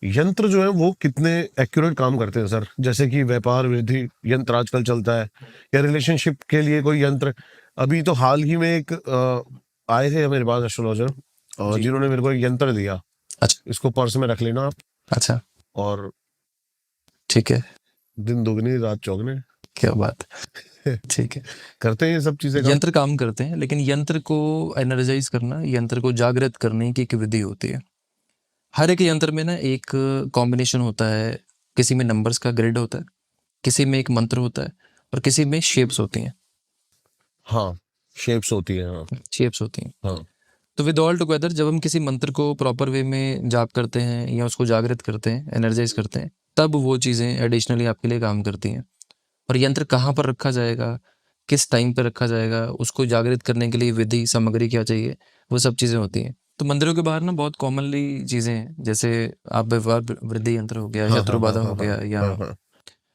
यंत्र जो है वो कितने एक्यूरेट काम करते हैं सर? जैसे कि व्यापार वृद्धि यंत्र आजकल चलता है, या रिलेशनशिप के लिए कोई यंत्र। अभी तो हाल ही में एक आए थे मेरे पास एस्ट्रोलॉजर, जी। जिन्होंने मेरे को एक यंत्र दिया, अच्छा। इसको पर्स में रख लेना आप, अच्छा। और ठीक है। दिन दुगनी रात चौगने। क्या बात है। ठीक है। करते हैं ये सब चीजें काम? यंत्र काम करते हैं, लेकिन यंत्र को एनर्जाइज करना, यंत्र को जागृत करने की एक विधि होती है। हर एक यंत्र में ना एक कॉम्बिनेशन होता है। किसी में नंबर्स का ग्रिड होता है, किसी में एक मंत्र होता है, और किसी में शेप्स होती हैं। हाँ, शेप्स होती है, हाँ। शेप्स होती हैं। हाँ। तो विद ऑल टुगेदर जब हम किसी मंत्र को प्रॉपर वे में जाप करते हैं या उसको जागृत करते हैं, एनर्जाइज करते हैं, तब वो चीज़ें एडिशनली आपके लिए काम करती हैं। और यंत्र कहाँ पर रखा जाएगा, किस टाइम पर रखा जाएगा, उसको जागृत करने के लिए विधि सामग्री क्या चाहिए, वो सब चीज़ें होती हैं। तो मंदिरों के बाहर ना बहुत कॉमनली चीज़ें हैं, जैसे आप व्यापार वृद्धि यंत्र हो गया, हाँ, शत्रु हाँ, हाँ, बाधा हाँ, हो हाँ, गया, या हाँ, हाँ।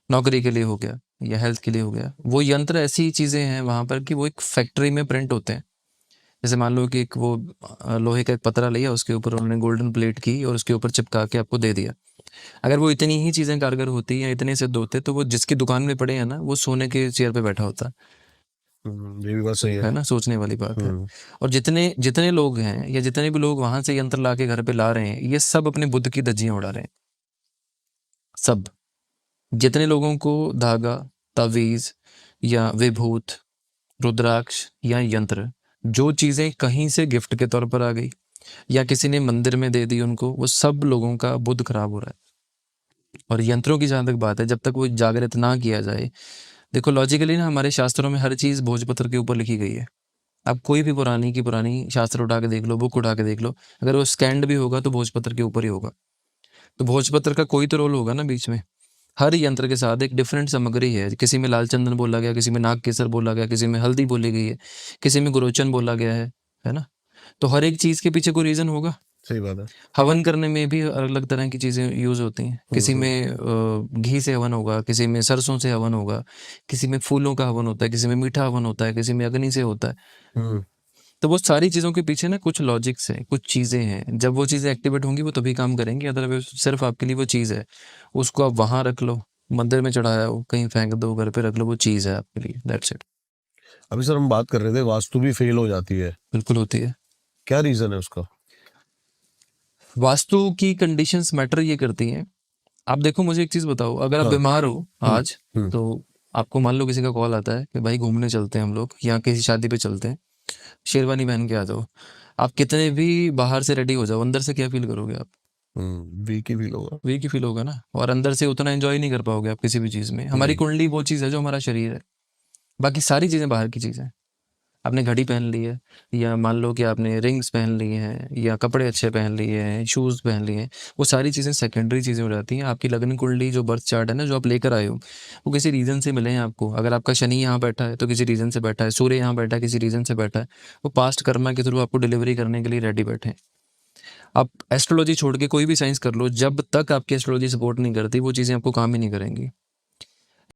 नौकरी के लिए हो गया, या हेल्थ के लिए हो गया। वो यंत्र ऐसी चीज़ें हैं वहाँ पर कि वो एक फैक्ट्री में प्रिंट होते हैं। जैसे मान लो कि एक वो लोहे का एक पतरा लिया, उसके ऊपर उन्होंने गोल्डन प्लेट की और उसके ऊपर चिपका के आपको दे दिया। अगर वो इतनी ही चीज़ें कारगर होती या इतने सिद्ध होते, तो वो जिसकी दुकान में पड़े हैं ना, वो सोने के चेयर पे बैठा होता। ये भी बात सही है। है ना, सोचने वाली बात है। हम्म। और जितने जितने लोग हैं या जितने भी लोग वहां से यंत्र ला के घर पे ला रहे हैं, ये सब अपने बुद्ध की धज्जियां उड़ा रहे हैं। सब, जितने लोगों को धागा, तावीज या विभूत, रुद्राक्ष या यंत्र, जो चीज़ें कहीं से गिफ्ट के तौर पर आ गई या किसी ने मंदिर में दे दी उनको, वो सब लोगों का बुद्ध खराब हो रहा है। और यंत्रों की जहाँ तक बात है, जब तक वो जागृत ना किया जाए, देखो लॉजिकली ना हमारे शास्त्रों में हर चीज़ भोजपत्र के ऊपर लिखी गई है। आप कोई भी पुरानी की पुरानी शास्त्र उठा के देख लो, बुक उठा के देख लो, अगर वो स्कैंड भी होगा तो भोजपत्र के ऊपर ही होगा। तो भोजपत्र का कोई तो रोल होगा ना बीच में। हर यंत्र के साथ एक डिफरेंट सामग्री है। किसी में लाल चंदन बोला गया, किसी में नाग केसर बोला गया, किसी में हल्दी बोली गई है, किसी में गुरोचन बोला गया है ना। तो हर एक चीज़ के पीछे कोई रीज़न होगा। सही बात है। हवन करने में भी अलग अलग तरह की चीज़ें यूज़ होती हैं। किसी में घी से हवन होगा, किसी में सरसों से हवन होगा, किसी में फूलों का हवन होता है, किसी में मीठा हवन होता है, किसी में अग्नि से होता है। हम्म। तो वो सारी चीज़ों के पीछे ना कुछ लॉजिक्स हैं, कुछ चीज़ें हैं। जब वो चीज़ें एक्टिवेट होंगी वो तभी काम करेंगी, अदरवाइज सिर्फ आपके लिए वो चीज़ है। उसको आप वहाँ रख लो, मंदिर में चढ़ाया हो, कहीं फेंक दो, घर पे रख लो, वो चीज़ है आपके लिए, दैट्स इट। अभी सर हम बात कर रहे थे वास्तु भी फेल हो जाती है, बिल्कुल होती है। क्या रीजन है उसका? वास्तु की कंडीशंस मैटर ये करती हैं। आप देखो, मुझे एक चीज़ बताओ, अगर आप हाँ। बीमार हो हम्म। आज, हम्म। तो आपको मान लो किसी का कॉल आता है कि भाई घूमने चलते हैं हम लोग, या किसी शादी पे चलते हैं, शेरवानी पहन के आ जाओ। आप कितने भी बाहर से रेडी हो जाओ, अंदर से क्या फील करोगे आप? वीक ही फील होगा। वीक ही फील होगा ना, और अंदर से उतना एंजॉय नहीं कर पाओगे आप किसी भी चीज़ में। हमारी हम्म। कुंडली वो चीज़ है जो हमारा शरीर है, बाकी सारी चीज़ें बाहर की चीज़ें हैं। आपने घड़ी पहन ली है, या मान लो कि आपने रिंग्स पहन ली हैं, या कपड़े अच्छे पहन लिए हैं, शूज़ पहन लिए हैं, वो सारी चीज़ें सेकेंडरी चीज़ें हो जाती हैं। आपकी लग्न कुंडली जो बर्थ चार्ट है ना, जो आप लेकर आए हो, वो किसी रीज़न से मिले हैं आपको। अगर आपका शनि यहाँ बैठा है तो किसी रीज़न से बैठा है, सूर्य यहाँ बैठा है किसी रीज़न से बैठा है। वो पास्ट कर्मा के थ्रू आपको डिलीवरी करने के लिए रेडी बैठे हैं। आप एस्ट्रोलॉजी छोड़ के कोई भी साइंस कर लो, जब तक आपकी एस्ट्रोलॉजी सपोर्ट नहीं करती, वो चीज़ें आपको काम ही नहीं करेंगी।